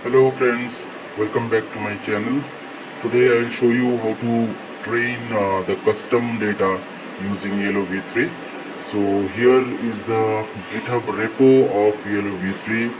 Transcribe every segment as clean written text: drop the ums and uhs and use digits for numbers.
Hello friends, welcome back to my channel. Today I will show you how to train the custom data using YOLOv3. So here is the GitHub repo of YOLOv3.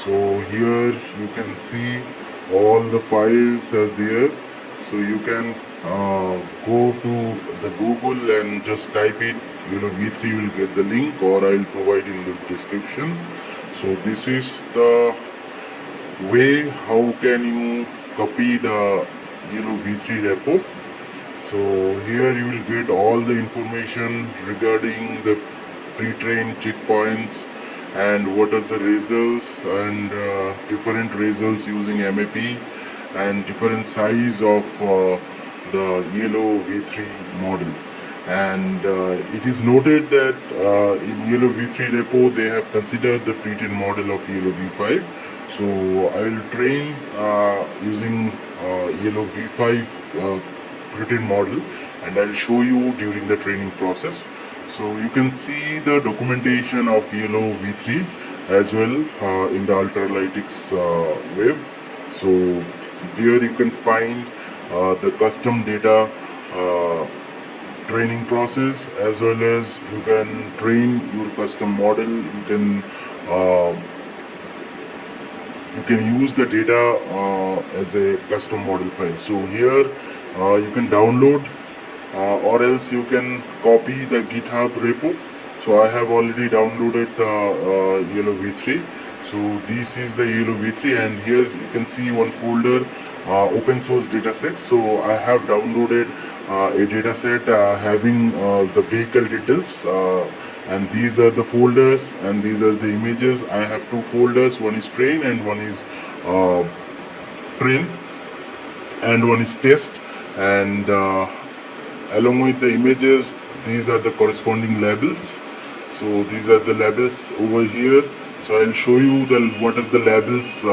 So here you can see all the files are there. So you can go to the Google and just type it. YOLOv3 will get the link, or I will provide in the description. So this is the way how can you copy the v3 repo. So here you will get all the information regarding the pre-trained checkpoints and what are the results and different results using MAP and different size of the YOLOv3 model. And it is noted that in YOLOv3 repo they have considered the pre-trained model of YOLOv5. So I will train using YOLOv5 pre-trained model, and I'll show you during the training process. So you can see the documentation of YOLOv3 as well in the Ultralytics web. So here you can find the custom data training process, as well as you can train your custom model. You can use the data as a custom model file. So here you can download or else you can copy the GitHub repo. So I have already downloaded the YOLOv3. So this is the YOLOv3, and here you can see one folder, open source dataset. So I have downloaded a dataset having the vehicle details, and these are the folders and these are the images. I have two folders, one is train and one is train, and one is test. And along with the images, these are the corresponding labels. So these are the labels over here. So I'll show you what are the labels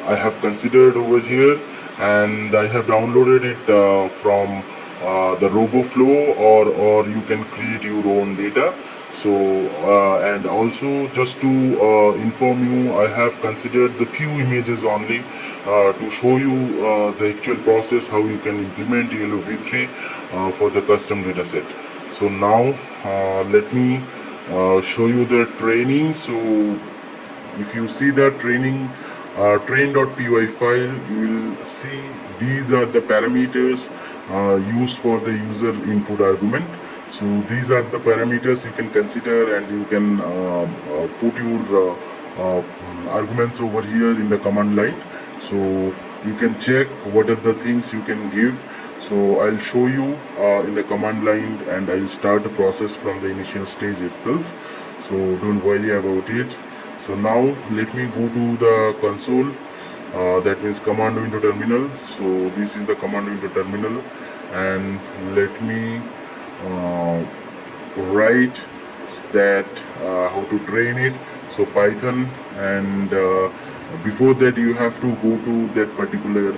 I have considered over here, and I have downloaded it from the RoboFlow, or you can create your own data. So and also just to inform you, I have considered the few images only to show you the actual process how you can implement YOLOv3 for the custom dataset. So now let me show you the training. So if you see the training train.py file, you will see these are the parameters used for the user input argument. So these are the parameters you can consider, and you can put your arguments over here in the command line. So you can check what are the things you can give. So I'll show you in the command line, and I'll start the process from the initial stage itself. So don't worry about it. So now let me go to the console, that means command window terminal. So this is the command window terminal, and let me write that how to train it. So Python, and before that you have to go to that particular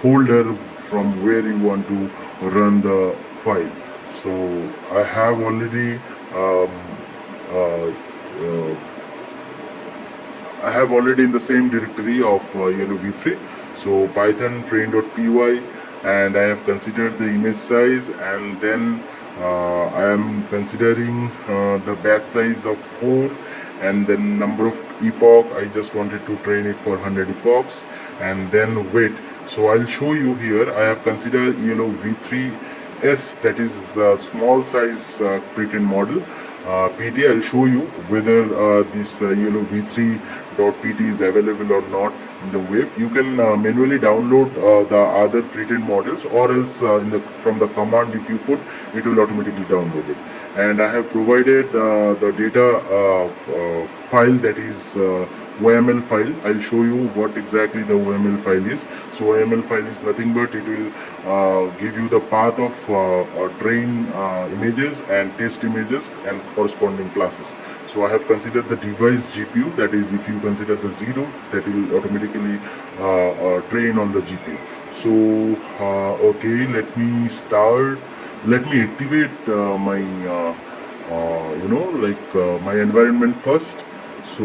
folder from where you want to run the file. So I have already in the same directory of YOLOv3. So Python train.py, and I have considered the image size, and then I am considering the batch size of 4, and then number of epoch. I just wanted to train it for 100 epochs, and then weight. So I'll show you here. I have considered YOLOv3s, that is the small size pre-trained model. PT, I'll show you whether this YOLOv3.pt is available or not in the web. You can manually download the other pre-trained models, or else from the command, if you put, it will automatically download it. And I have provided the data file, that is YML file. I'll show you what exactly the YML file is. So YML file is nothing but it will give you the path of train images and test images and corresponding classes. So I have considered the device GPU, that is, if you consider the 0, that will automatically train on the GPU. So okay, let me start. Let me activate my my environment first. So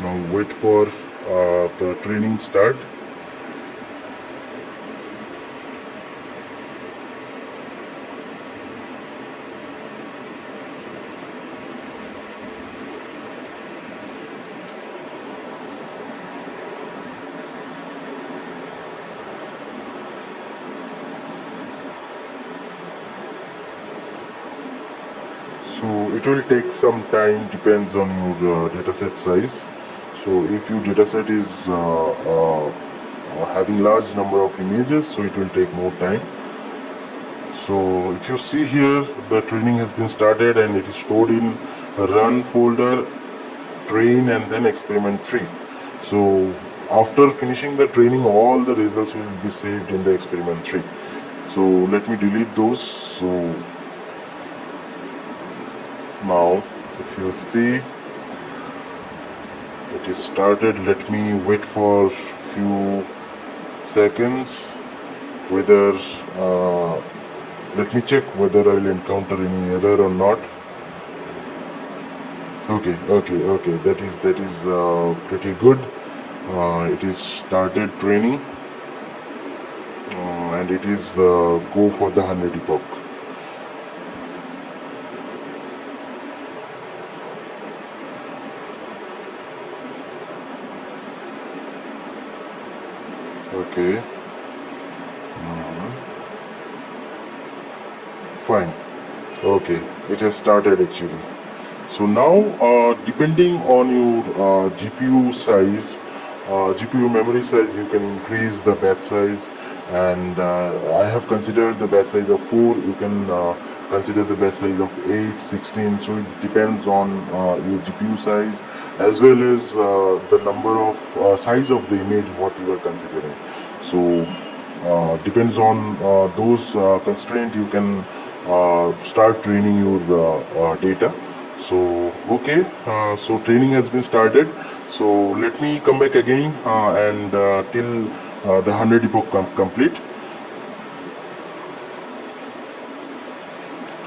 Now wait for the training start. So it will take some time, depends on your dataset size. So if your dataset is having large number of images, so it will take more time. So if you see here, the training has been started and it is stored in run folder, train, and then experiment 3. So after finishing the training, all the results will be saved in the experiment 3. So let me delete those. So now if you see, it is started. Let me wait for few seconds whether let me check whether I will encounter any error or not. Okay, that is pretty good. It is started training, and it is go for the 100 epoch. Okay. Fine. Okay, it has started actually. So now, depending on your GPU size, GPU memory size, you can increase the batch size. And I have considered the batch size of 4. You can consider the batch size of 8, 16. So it depends on your GPU size, as well as the number of size of the image what you are considering. So depends on those constraints, you can start training your data. So okay, so training has been started. So let me come back again and till the 100 epoch complete.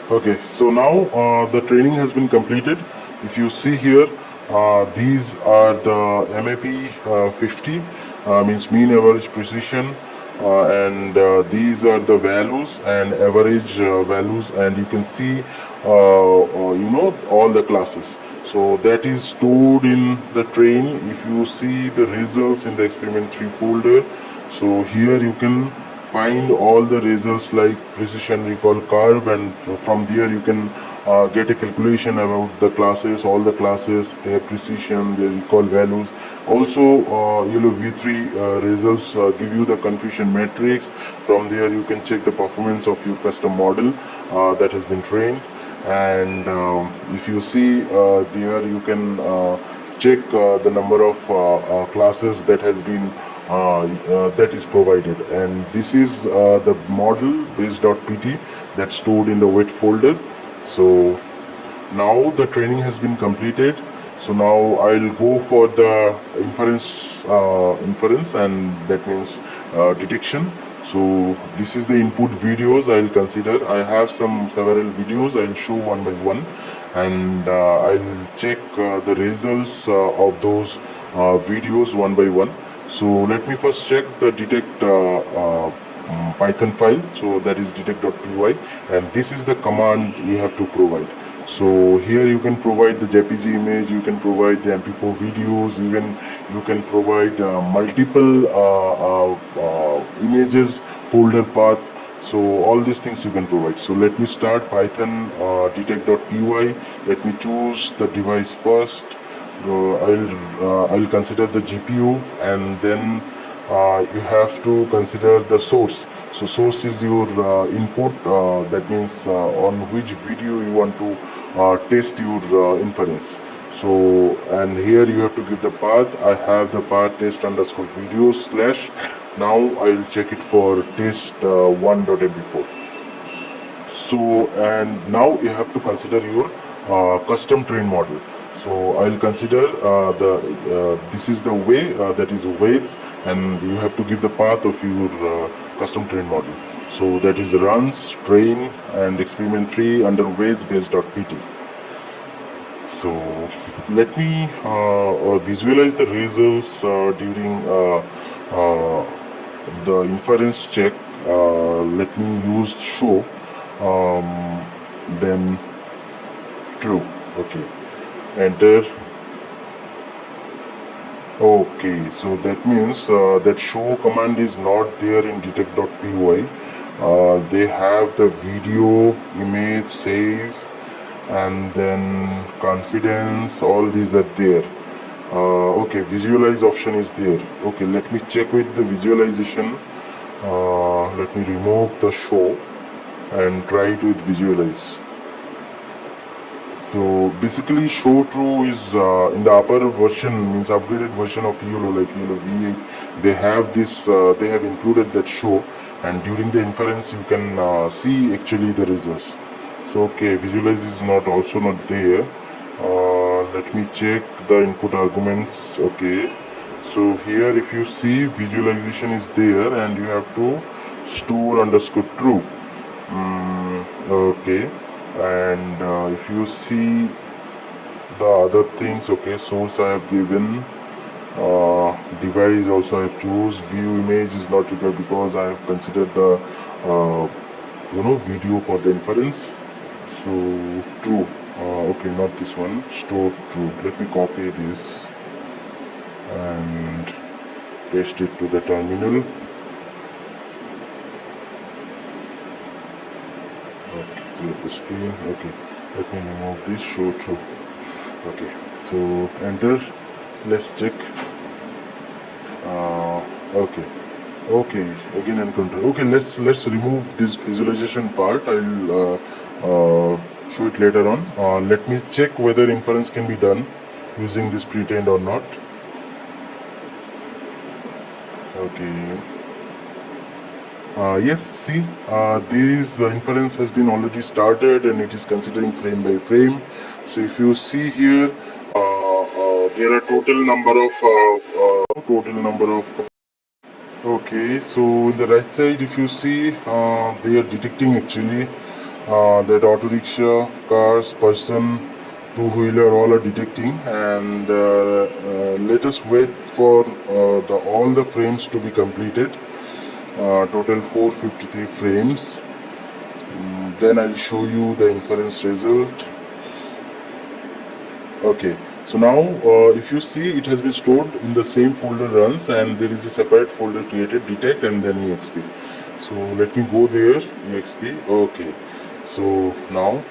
Okay, so now the training has been completed. If you see here, these are the MAP 50, means mean average precision, and these are the values and average values, and you can see all the classes. So that is stored in the train. If you see the results in the experiment 3 folder, so here you can find all the results like precision recall curve, and from there you can get a calculation about the classes, all the classes, their precision, their recall values. Also YOLOv3 results give you the confusion matrix. From there you can check the performance of your custom model that has been trained. And if you see there, you can check the number of classes that has been that is provided, and this is the model base.pt that's stored in the wait folder. So now the training has been completed. So now I'll go for the inference, and that means detection. So this is the input videos I'll consider. I have several videos. I'll show one by one, and I'll check the results of those videos one by one. So let me first check the detect Python file. So that is detect.py, and this is the command you have to provide. So here you can provide the JPG image, you can provide the MP4 videos, even you can provide multiple images, folder path. So all these things you can provide. So let me start Python detect.py. Let me choose the device first. I'll consider the GPU, and then you have to consider the source. So source is your input, that means on which video you want to test your inference. So, and here you have to give the path. I have the path test_video slash. Now I'll check it for test1.mp4. So, and now you have to consider your custom train model. So I'll consider this is the way, that is weights, and you have to give the path of your custom train model. So that is runs, train, and experiment 3 under weights base.pt. So let me visualize the results during the inference check. Let me use show, um, then true. Okay, enter. Okay, so that means that show command is not there in detect.py. They have the video, image, save, and then confidence, all these are there. Okay, visualize option is there. Okay, let me check with the visualization. Let me remove the show and try it with visualize. So basically show true is in the upper version, means upgraded version of YOLO, like YOLO V8. They have this, they have included that show, and during the inference you can see actually the results. So okay, visualize is not also not there. Let me check the input arguments. Okay, so here if you see visualization is there and you have to store underscore true. Okay, and if you see the other things, okay, source I have given, device also I have choose, view image is not required because I have considered the video for the inference. So true. Okay, not this one, store true. Let me copy this and paste it to the terminal. Okay, clear the screen. Okay, let me remove this, show true. Okay, so enter. Let's check. Okay, again and control. Okay, let's remove this visualization part. I'll show it later on. Let me check whether inference can be done using this pretend or not. Okay. Yes, see, this inference has been already started and it is considering frame by frame. So if you see here, there are total number of. Okay, so in the right side, if you see, they are detecting actually that auto rickshaw, cars, person, two-wheeler, all are detecting, and let us wait for all the frames to be completed. Total 453 frames. Then I'll show you the inference result. Okay, so now if you see, it has been stored in the same folder runs, and there is a separate folder created, detect and then exp. So let me go there, exp. Okay, so now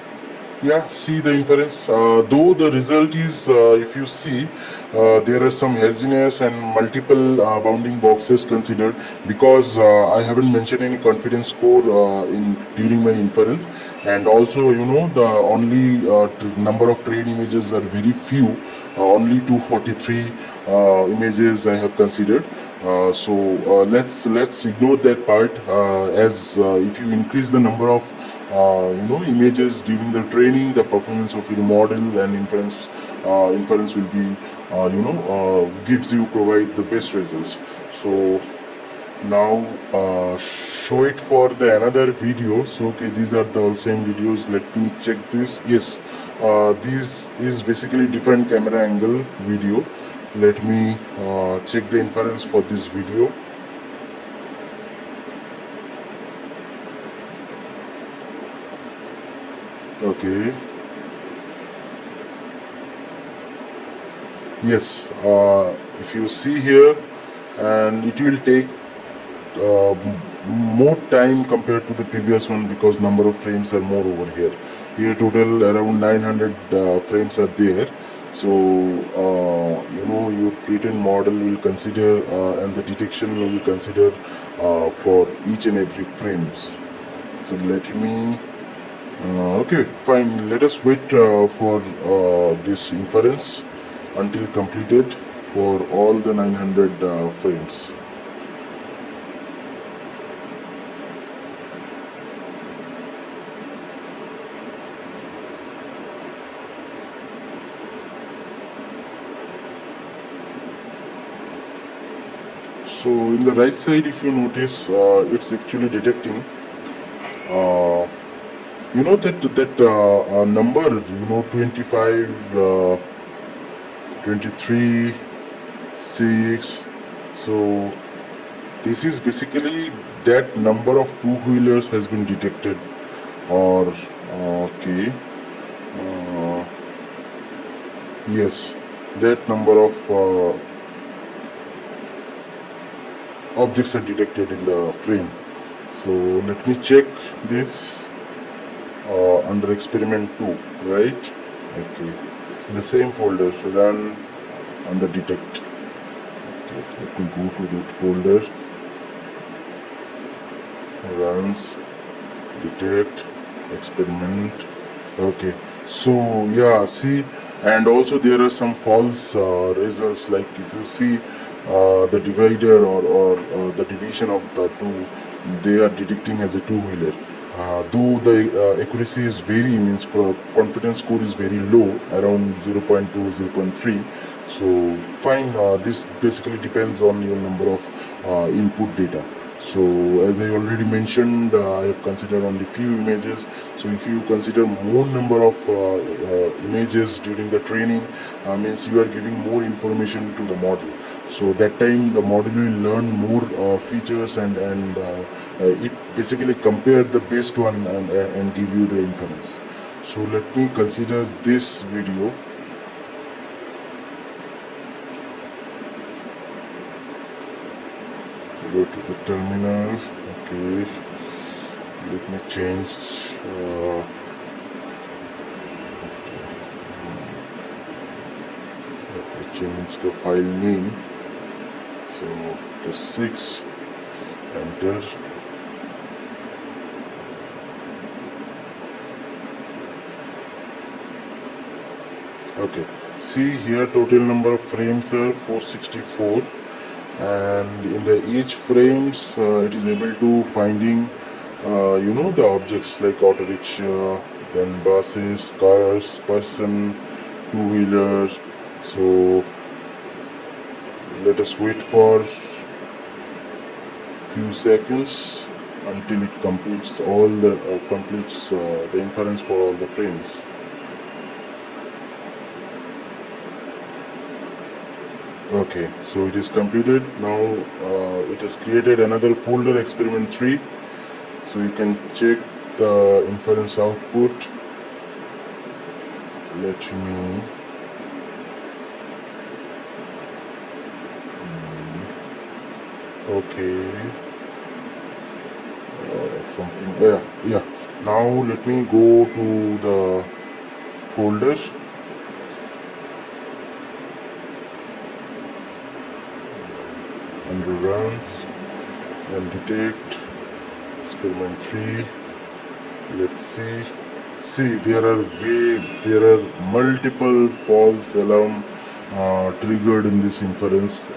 yeah, see the inference, though the result is, if you see, there are some haziness and multiple bounding boxes considered, because I haven't mentioned any confidence score in during my inference, and also the only number of train images are very few, only 243 images I have considered. So let's ignore that part, as if you increase the number of images during the training, the performance of your model and inference will be gives you provide the best results. So now show it for the another video. So okay, these are the all same videos. Let me check this. Yes, this is basically different camera angle video. Let me check the inference for this video. Okay. Yes, if you see here, and it will take more time compared to the previous one, because number of frames are more over here. Here total around 900 frames are there. So your pretend model will consider and the detection will consider for each and every frames. So let me okay, fine, let us wait for this inference until completed for all the 900 frames. So in the right side, if you notice, it's actually detecting you know that number, 25, 23, 6. So this is basically that number of two-wheelers has been detected, or okay, uh, yes, that number of objects are detected in the frame. So let me check this under experiment 2, right? Okay, in the same folder, run under detect. Okay, let me go to that folder, runs, detect, experiment. Okay, so yeah, see, and also there are some false results, like if you see the divider or the division of the two, they are detecting as a two-wheeler. Though the accuracy is very, means confidence score is very low, around 0.2, 0.3. So fine, this basically depends on your number of input data. So as I already mentioned, I have considered only few images. So if you consider more number of images during the training, means you are giving more information to the model. So that time the model will learn more features, and it basically compare the best one and give you the inference. So let me consider this video. Go to the terminal. Okay, let me change the file name. So the 6, enter. Okay, see here total number of frames are 464, and in the each frames it is able to finding the objects like auto rickshaw, then buses, cars, person, two-wheeler. So let us wait for few seconds until it completes all the the inference for all the frames. Okay, so it is completed. Now it has created another folder, experiment 3. So you can check the inference output. Let me okay, something, yeah. Now let me go to the folder, under runs, and detect, experiment 3. Let's see, there are multiple false alarm triggered in this inference,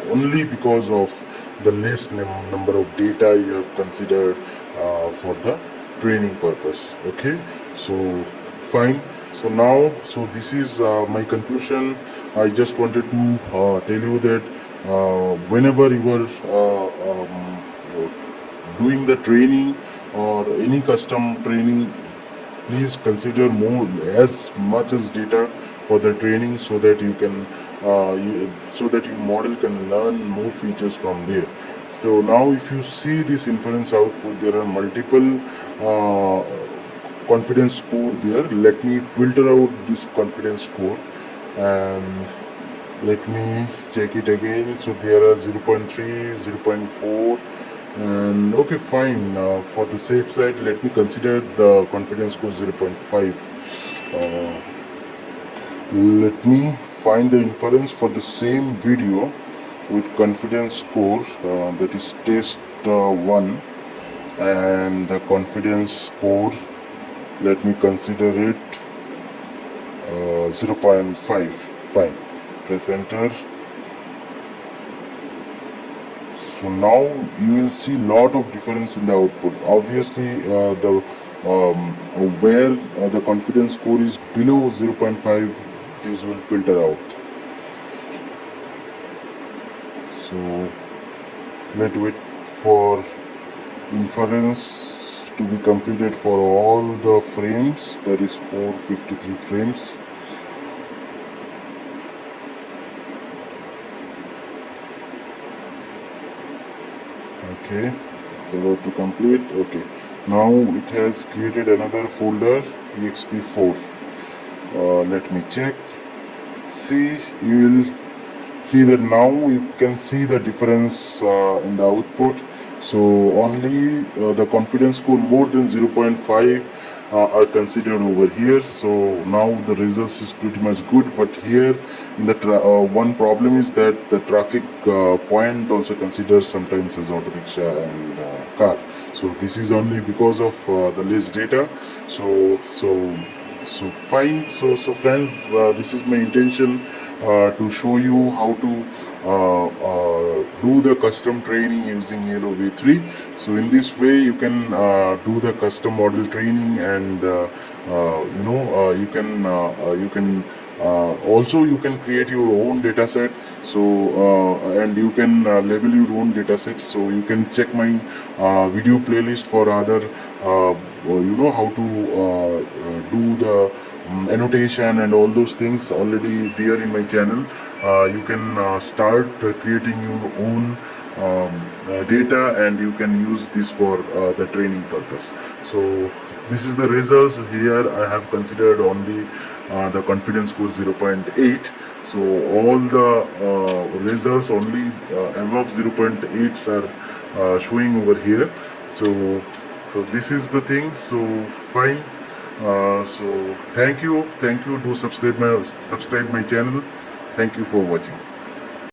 only because of the less number of data you have considered for the training purpose. Okay, so fine. So now, so this is my conclusion. I just wanted to tell you that whenever you are doing the training or any custom training, please consider more, as much as data for the training, so that you can so that your model can learn more features from there. So now if you see this inference output, there are multiple uh, confidence score there. Let me filter out this confidence score and let me check it again. So there are 0.3, 0.4, and okay, fine. For the safe side, let me consider the confidence score 0.5. uh, let me find the inference for the same video with confidence score, that is test 1, and the confidence score, let me consider it 0.5. Fine, press enter. So now you will see lot of difference in the output. Obviously the where the confidence score is below 0.5, this will filter out. So let's wait for inference to be completed for all the frames, that is 453 frames. Okay, it's about to complete. Okay, now it has created another folder, exp4. Let me check. See, you will see that now you can see the difference in the output. So only the confidence score more than 0.5 are considered over here. So now the results is pretty much good, but here in the one problem is that the traffic point also considers sometimes as auto rickshaw and car. So this is only because of the less data. So fine. So friends, this is my intention to show you how to do the custom training using YOLOv3. So in this way you can do the custom model training, and you can also you can create your own data set. So and you can label your own data set. So you can check my video playlist for other how to do the annotation and all those things already there in my channel. You can start creating your own data, and you can use this for the training purpose. So this is the results. Here I have considered only the confidence score 0.8. So all the results only above 0.8s are showing over here. So this is the thing. So fine. So thank you. Do subscribe my channel. Thank you for watching.